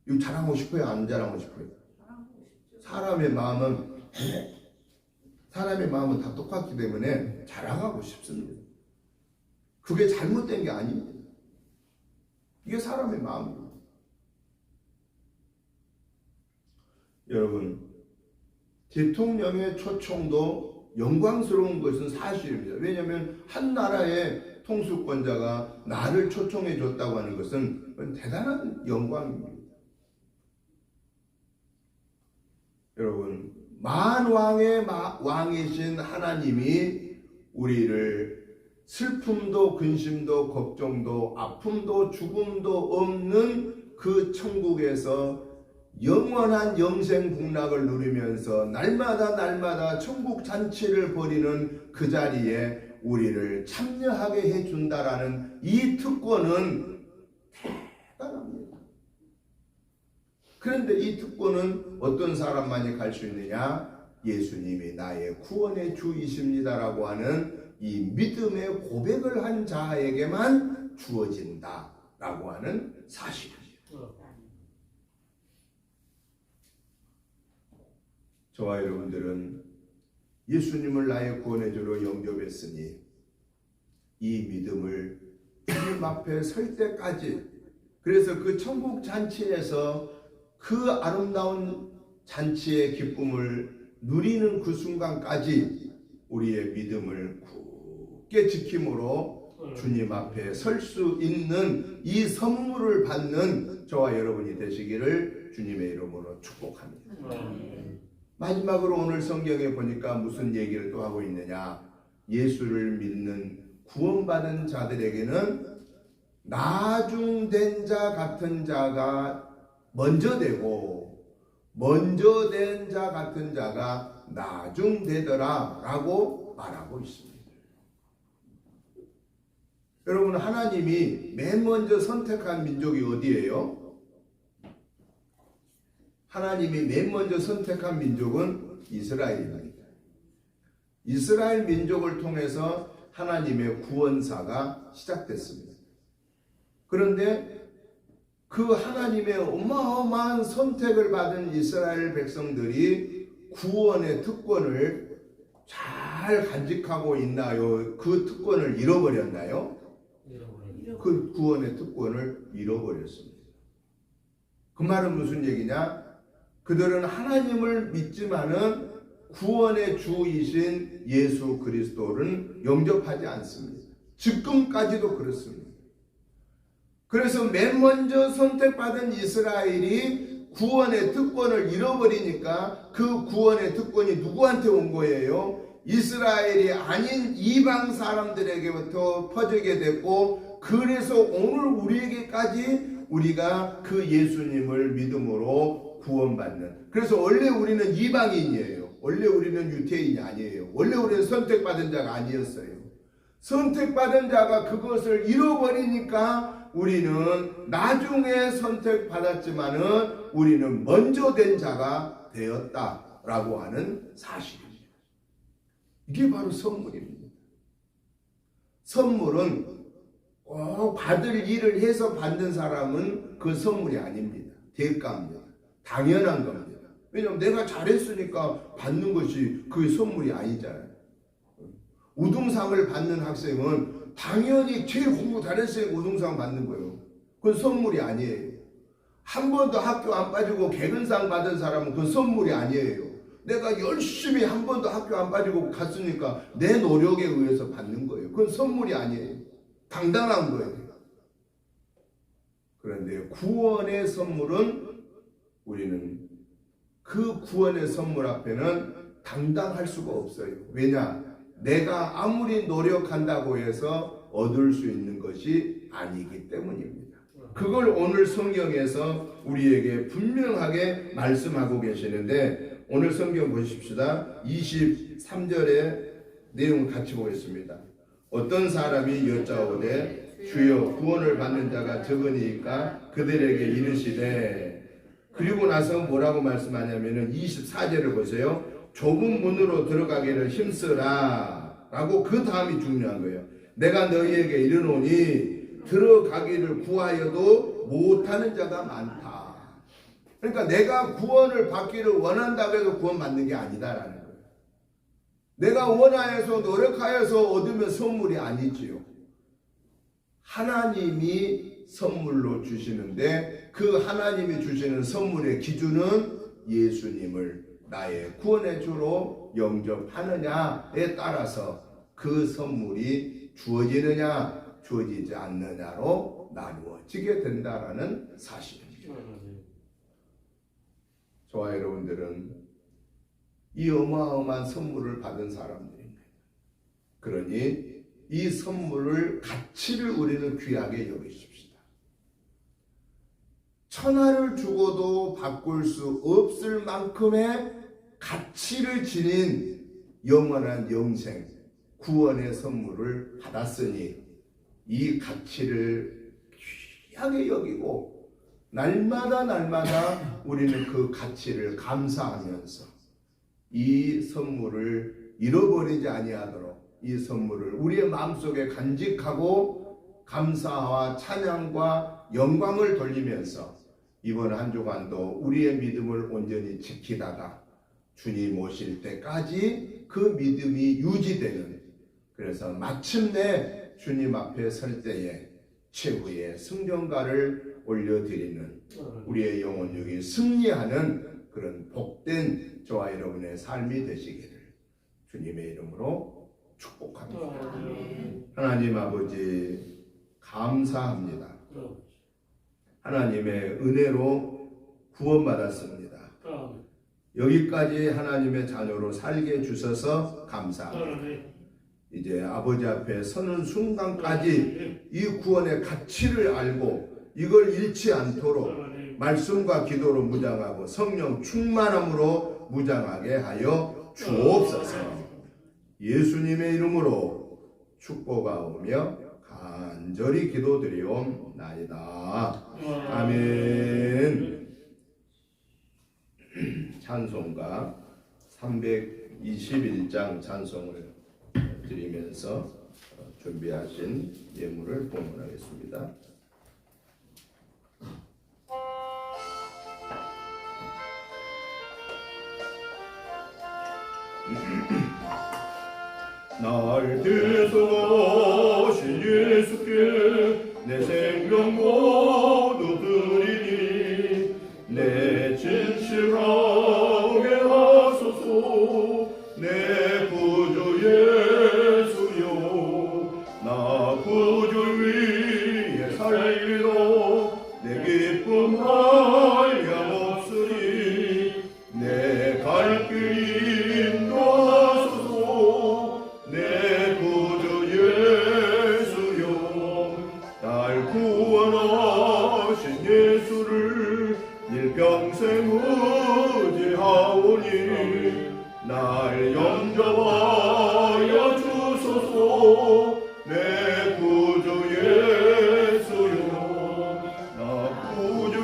이거 자랑하고 싶어요? 안 자랑하고 싶어요? 사람의 마음은 다 똑같기 때문에 자랑하고 싶습니다. 그게 잘못된 게 아닙니다. 이게 사람의 마음입니다. 여러분, 대통령의 초청도 영광스러운 것은 사실입니다. 왜냐하면 한 나라의 통수권자가 나를 초청해 줬다고 하는 것은 대단한 영광입니다. 여러분, 만왕의 왕이신 하나님이 우리를 슬픔도 근심도 걱정도 아픔도 죽음도 없는 그 천국에서 영원한 영생 복락을 누리면서 날마다 천국 잔치를 벌이는 그 자리에 우리를 참여하게 해준다라는 이 특권은 대단합니다. 그런데 이 특권은 어떤 사람만이 갈 수 있느냐? 예수님이 나의 구원의 주이십니다라고 하는 이 믿음의 고백을 한 자에게만 주어진다라고 하는 사실입니다. 저와 여러분들은 예수님을 나의 구원의 주로 영접했으니 이 믿음을 주님 앞에 설 때까지, 그래서 그 천국 잔치에서 그 아름다운 잔치의 기쁨을 누리는 그 순간까지 우리의 믿음을 굳게 지킴으로 주님 앞에 설 수 있는 이 선물을 받는 저와 여러분이 되시기를 주님의 이름으로 축복합니다. 마지막으로 오늘 성경에 보니까 무슨 얘기를 또 하고 있느냐? 예수를 믿는 구원받은 자들에게는 나중된 자 같은 자가 먼저 되고 먼저 된 자 같은 자가 나중되더라 라고 말하고 있습니다. 여러분, 하나님이 맨 먼저 선택한 민족이 어디예요? 하나님이 맨 먼저 선택한 민족은 이스라엘입니다. 이스라엘 민족을 통해서 하나님의 구원사가 시작됐습니다. 그런데 그 하나님의 어마어마한 선택을 받은 이스라엘 백성들이 구원의 특권을 잘 간직하고 있나요? 그 특권을 잃어버렸나요? 그 구원의 특권을 잃어버렸습니다. 그 말은 무슨 얘기냐? 그들은 하나님을 믿지만은 구원의 주이신 예수 그리스도를 영접하지 않습니다. 지금까지도 그렇습니다. 그래서 맨 먼저 선택받은 이스라엘이 구원의 특권을 잃어버리니까 그 구원의 특권이 누구한테 온 거예요? 이스라엘이 아닌 이방 사람들에게부터 퍼지게 됐고, 그래서 오늘 우리에게까지 우리가 그 예수님을 믿음으로 구원받는. 그래서 원래 우리는 이방인이에요. 원래 우리는 유태인이 아니에요. 원래 우리는 선택받은 자가 아니었어요. 선택받은 자가 그것을 잃어버리니까 우리는 나중에 선택받았지만은 우리는 먼저 된 자가 되었다라고 하는 사실입니다. 이게 바로 선물입니다. 선물은 꼭 받을 일을 해서 받는 사람은 그 선물이 아닙니다. 대가입니다. 당연한 겁니다. 왜냐하면 내가 잘했으니까 받는 것이 그 선물이 아니잖아요. 우등상을 받는 학생은 당연히 제일 공부 잘했으니까 우등상 받는 거예요. 그건 선물이 아니에요. 한 번도 학교 안 빠지고 개근상 받은 사람은 그건 선물이 아니에요. 내가 열심히 한 번도 학교 안 빠지고 갔으니까 내 노력에 의해서 받는 거예요. 그건 선물이 아니에요. 당당한 거예요. 그런데 구원의 선물은 우리는 그 구원의 선물 앞에는 당당할 수가 없어요. 왜냐? 내가 아무리 노력한다고 해서 얻을 수 있는 것이 아니기 때문입니다. 그걸 오늘 성경에서 우리에게 분명하게 말씀하고 계시는데 오늘 성경 보십시다. 23절의 내용을 같이 보겠습니다. 어떤 사람이 여짜오되 주여 구원을 받는 자가 적으니까 그들에게 이르시되 그리고 나서 뭐라고 말씀하냐면은 24절을 보세요. 좁은 문으로 들어가기를 힘쓰라 라고 그 다음이 중요한 거예요. 내가 너희에게 이르노니 들어가기를 구하여도 못하는 자가 많다. 그러니까 내가 구원을 받기를 원한다고 해서 구원 받는 게 아니다라는 거예요. 내가 원하여서 노력하여서 얻으면 선물이 아니지요. 하나님이 선물로 주시는데 그 하나님이 주시는 선물의 기준은 예수님을 나의 구원의 주로 영접하느냐에 따라서 그 선물이 주어지느냐 주어지지 않느냐로 나누어지게 된다라는 사실입니다. 저와 여러분들은 이 어마어마한 선물을 받은 사람들입니다. 그러니 이 선물을 가치를 우리는 귀하게 여기십시다. 천하를 주고도 바꿀 수 없을 만큼의 가치를 지닌 영원한 영생, 구원의 선물을 받았으니 이 가치를 귀하게 여기고 날마다 우리는 그 가치를 감사하면서 이 선물을 잃어버리지 아니하도록 이 선물을 우리의 마음속에 간직하고 감사와 찬양과 영광을 돌리면서 이번 한 주간도 우리의 믿음을 온전히 지키다가 주님 오실 때까지 그 믿음이 유지되는, 그래서 마침내 주님 앞에 설 때에 최후의 승전가를 올려드리는 우리의 영혼력이 승리하는 그런 복된 저와 여러분의 삶이 되시기를 주님의 이름으로 축복합니다. 하나님 아버지 감사합니다. 하나님의 은혜로 구원받았습니다. 여기까지 하나님의 자녀로 살게 주셔서 감사합니다. 이제 아버지 앞에 서는 순간까지 이 구원의 가치를 알고 이걸 잃지 않도록 말씀과 기도로 무장하고 성령 충만함으로 무장하게 하여 주옵소서. 예수님의 이름으로 축복하오며 간절히 기도드리옵나이다. 아멘. 찬송가 321장 찬송을 드리면서 준비하신 예물을 봉헌하겠습니다. 날 대성하신 예수께 내 생명 모두 드리니 내 진실하게 하소서. 내 구주 예수여 나 구주 위에 살리러 내 기쁨 한량없으리. 내 갈 길 인도하소서. 내 구주 예수여 날 구원하신 예수를 일평생 의지하오니 날 영접하여 주소서. 내 구주 예수여 나 구주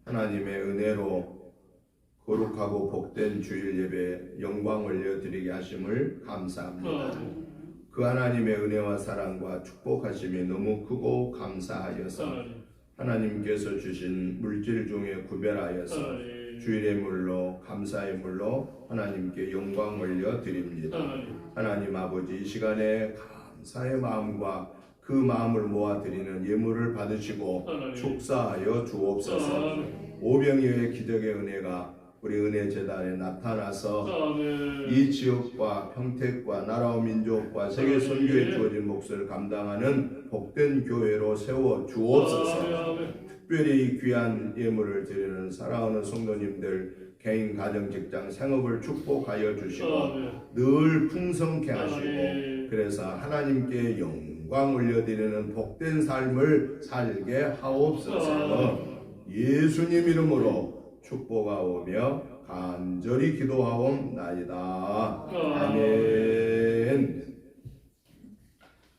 하나님의 은혜로 거룩하고 복된 주일 예배 영광 올려드리게 하심을 감사합니다. 그 하나님의 은혜와 사랑과 축복하심이 너무 크고 감사하여서 하나님께서 주신 물질 중에 구별하여서 주일의 물로 감사의 물로 하나님께 영광 올려드립니다. 하나님 아버지, 이 시간에 감사의 마음과 그 마음을 모아드리는 예물을 받으시고 축사하여 주옵소서. 오병이어의 기적의 은혜가 우리 은혜재단에 나타나서 이 지역과 평택과 나라와 민족과 세계 선교에 주어진 몫을 감당하는 복된 교회로 세워 주옵소서. 특별히 이 귀한 예물을 드리는 사랑하는 성도님들 개인, 가정, 직장, 생업을 축복하여 주시고 늘 풍성케 하시고 그래서 하나님께 영광 올려드리는 복된 삶을 살게 하옵소서. 예수님 이름으로 축복하오며 간절히 기도하옵나이다. 아멘.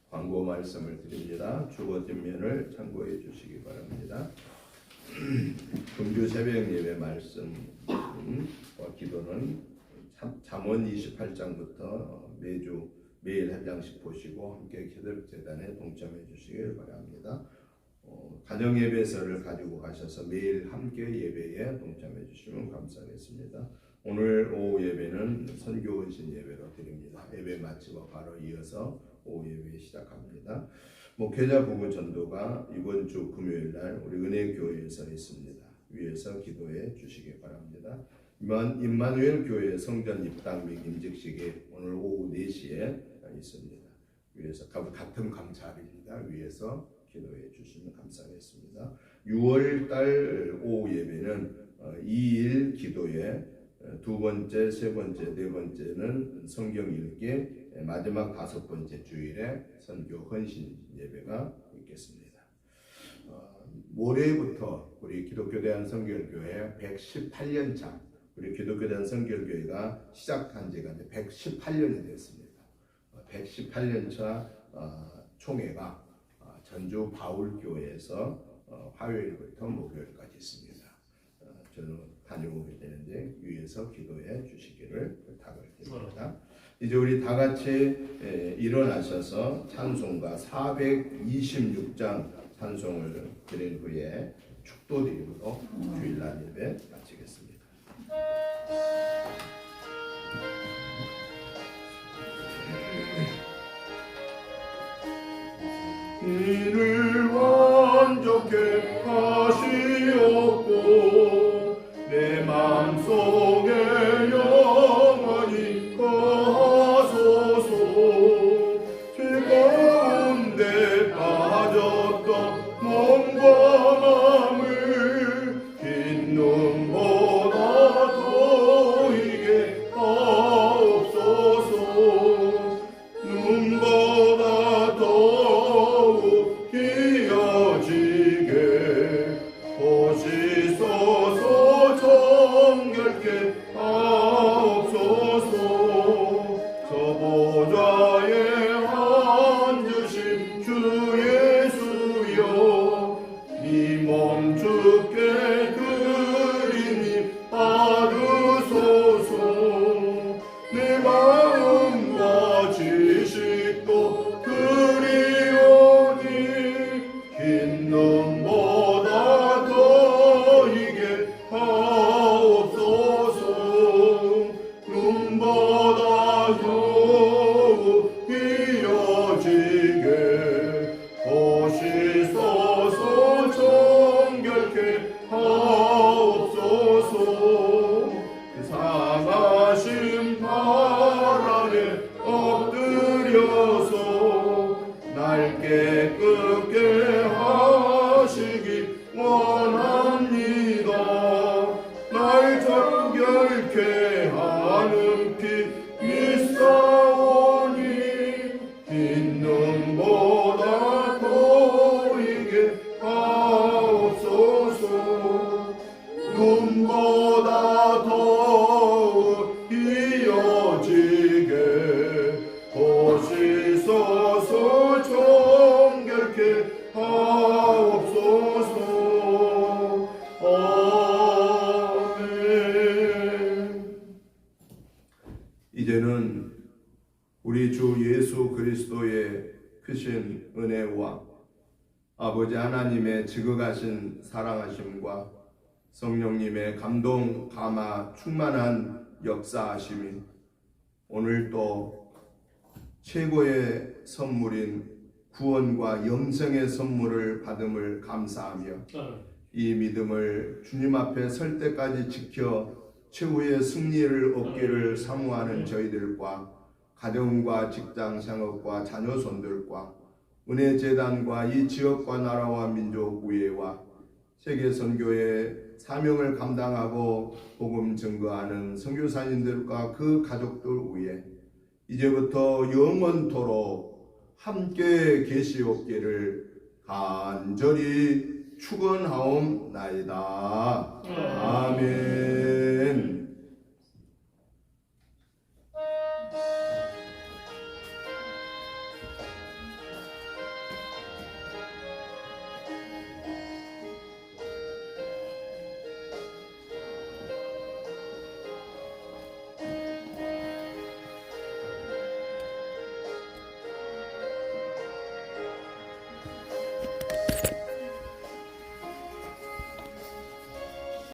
광고 말씀을 드립니다. 주어진 면을 참고해 주시기 바랍니다. 금주 새벽 예배 말씀과 기도는 잠언 28장부터 매일 한 장씩 보시고 함께 기도재단에 동참해 주시길 바랍니다. 가정 예배서를 가지고 가셔서 매일 함께 예배에 동참해 주시면 감사하겠습니다. 오늘 오후 예배는 선교 헌신 예배로 드립니다. 예배 마치고 바로 이어서 오후 예배 시작합니다. 목회자 부부 전도가 이번 주 금요일 날 우리 은혜교회에서 있습니다. 위에서 기도해 주시기 바랍니다. 임마누엘 교회 성전 입당 및 임직식이 오늘 오후 4시에 있습니다. 위에서 같은 감사합니다. 위에서 기도해 주시면 감사하겠습니다. 6월달 오후 예배는 2일 기도회, 두 번째, 세 번째, 네 번째는 성경 읽기, 마지막 5번째 주일에 선교 헌신 예배가 있겠습니다. 모레부터 우리 기독교 대한성결교회 118년 차 우리 기독교 대한성결교회가 시작한 지가 118년이 됐습니다. 118년 차 총회가 전주 바울교회에서 화요일부터 목요일까지 있습니다. 저는 다녀오게 되는데 위에서 기도해 주시기를 부탁을 드립니다. 이제 우리 다 같이 일어나셔서 찬송가 426장 찬송을 드린 후에 축도드림으로 주일날 예배 마치겠습니다. 이를 완전케 하시옵고 내 맘속에 영원히 거하소서. 죄 가운데 빠졌던 몸과 마음을 흰 눈보다 더이게 하옵소서. 눈보다 더욱 희어지게 보시소서. 정결케 하옵소서. 저 보좌에 앉으신 주 예수여, 이 몸 주께 드리니 받으소서. 내 마음과 지식도 그리오니 흰 눈보다 더이게 하옵소서. 눈보다 더욱 희어지게 보시소서. 정결케 하옵소서. 그 상하신 발 아래 엎드려서 날 깨끗게 하시기 원합니다. 날 정결케 하는 피 믿사오니 흰 눈보다 더이게 하옵소서. 눈보다 우리 주 예수 그리스도의 크신 은혜와 아버지 하나님의 지극하신 사랑하심과 성령님의 감동, 감화, 충만한 역사하심이 오늘 또 최고의 선물인 구원과 영생의 선물을 받음을 감사하며 이 믿음을 주님 앞에 설 때까지 지켜 최후의 승리를 얻기를 사모하는 저희들과 가정과 직장 생업과 자녀손들과 은혜재단과 이 지역과 나라와 민족 우애와 세계선교의 사명을 감당하고 복음 증거하는 선교사님들과 그 가족들 위해 이제부터 영원토록 함께 계시옵기를 간절히 축원하옵나이다. 아멘.